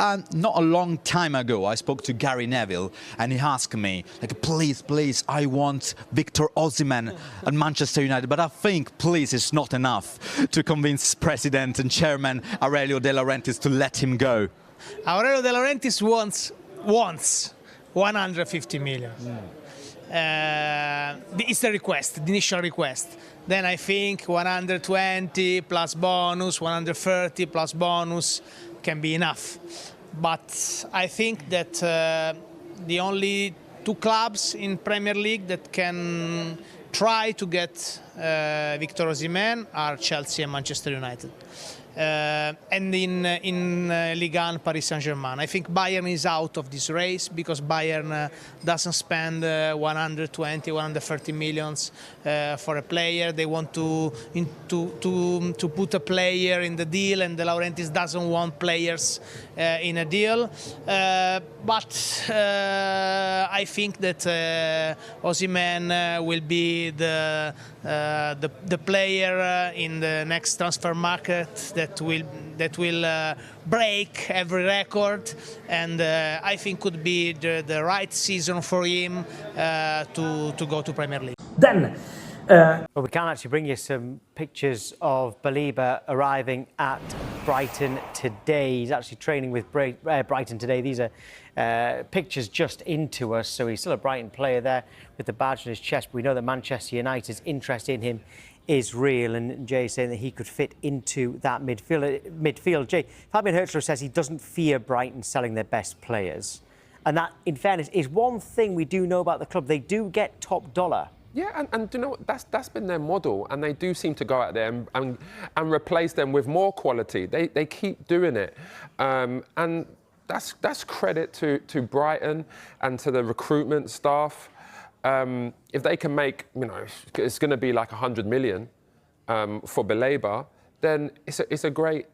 Not a long time ago, I spoke to Gary Neville, and he asked me, like, please, I want Victor Osimhen at Manchester United, but I think, please, it's not enough to convince President and Chairman Aurelio De Laurentiis to let him go. Aurelio De Laurentiis wants 150 million. It's the request, the initial request. Then I think 120 plus bonus, 130 plus bonus can be enough. But I think that the only two clubs in Premier League that can try to get Victor Osimhen are Chelsea and Manchester United. And in Ligue 1, Paris Saint-Germain. I think Bayern is out of this race because Bayern doesn't spend 120, 130 millions for a player. They want to put a player in the deal, and De Laurentiis doesn't want players in a deal. But I think that Osimhen will be the player in the next transfer market that will break every record, and I think could be the right season for him to go to Premier League. Then, well, we can actually bring you some pictures of Baleba arriving at Brighton today. He's actually training with Brighton today. These are pictures just into us, so he's still a Brighton player there with the badge on his chest. But we know that Manchester United's interest in him is real, and Jay's saying that he could fit into that midfield. Jay, Fabian Hertzler says he doesn't fear Brighton selling their best players. And that, in fairness, is one thing we do know about the club. They do get top dollar. Yeah, and you know what? That's been their model, and they do seem to go out there and replace them with more quality. They keep doing it, and that's credit to Brighton and to the recruitment staff. If they can make, you know, it's going to be like 100 million for Baleba, then it's a great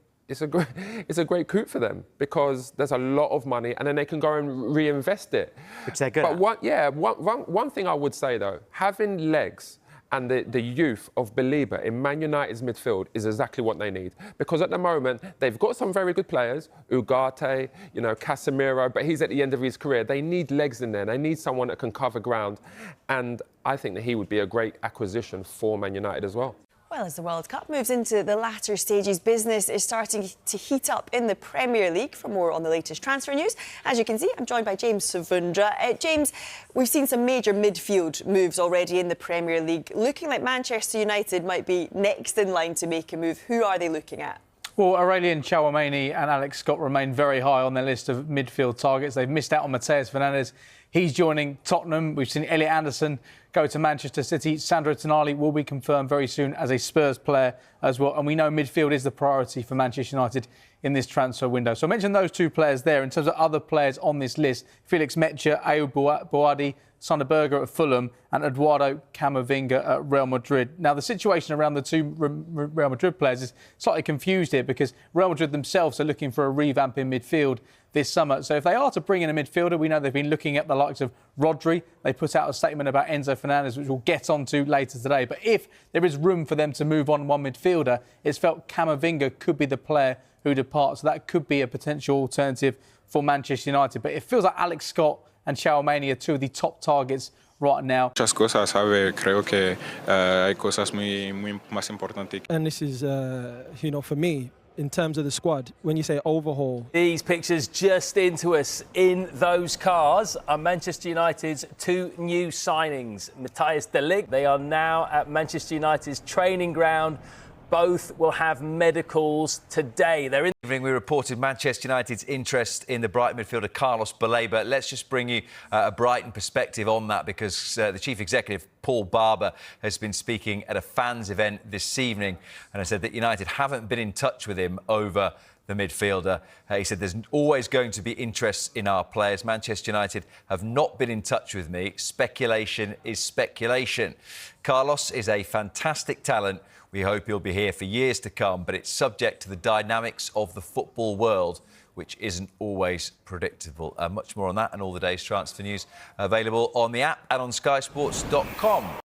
coup for them, because there's a lot of money, and then they can go and reinvest it. Which they're good at. But one thing I would say though, having legs and the youth of Baleba in Man United's midfield is exactly what they need. Because at the moment, they've got some very good players, Ugarte, you know, Casemiro, but he's at the end of his career. They need legs in there. They need someone that can cover ground. And I think that he would be a great acquisition for Man United as well. Well, as the World Cup moves into the latter stages, business is starting to heat up in the Premier League. For more on the latest transfer news, as you can see, I'm joined by James Savundra. James, we've seen some major midfield moves already in the Premier League. Looking like Manchester United might be next in line to make a move. Who are they looking at? well, Aurelien Tchouaméni and Alex Scott remain very high on their list of midfield targets. They've missed out on Mateus Fernandes. He's joining Tottenham. We've seen Elliot Anderson go to Manchester City. Sandro Tonali will be confirmed very soon as a Spurs player as well. And we know midfield is the priority for Manchester United in this transfer window. So I mentioned those two players there. In terms of other players on this list, Felix Mecha, Ayoub Boadi, Sander Berge at Fulham and Eduardo Camavinga at Real Madrid. Now, the situation around the two Real Madrid players is slightly confused here because Real Madrid themselves are looking for a revamp in midfield this summer. So if they are to bring in a midfielder, we know they've been looking at the likes of Rodri. They put out a statement about Enzo Fernandez, which we'll get onto later today. But if there is room for them to move on one midfielder, it's felt Camavinga could be the player who departs. So that could be a potential alternative for Manchester United. But it feels like Alex Scott and Tchouaméni are two of the top targets right now. Muchas cosas, sabe, creo que hay cosas muy más importantes. And this is, you know, for me, in terms of the squad, when you say overhaul. These pictures just into us in those cars are Manchester United's two new signings. Matthias de Ligt, they are now at Manchester United's training ground. Both will have medicals today. They're in. We reported Manchester United's interest in the Brighton midfielder Carlos Baleba. Let's just bring you a Brighton perspective on that because the chief executive, Paul Barber, has been speaking at a fans event this evening and has said that United haven't been in touch with him over the midfielder. He said there's always going to be interest in our players. Manchester United have not been in touch with me. Speculation is speculation. Carlos is a fantastic talent. We hope he'll be here for years to come, but it's subject to the dynamics of the football world, which isn't always predictable. Much more on that and all the day's transfer news available on the app and on skysports.com.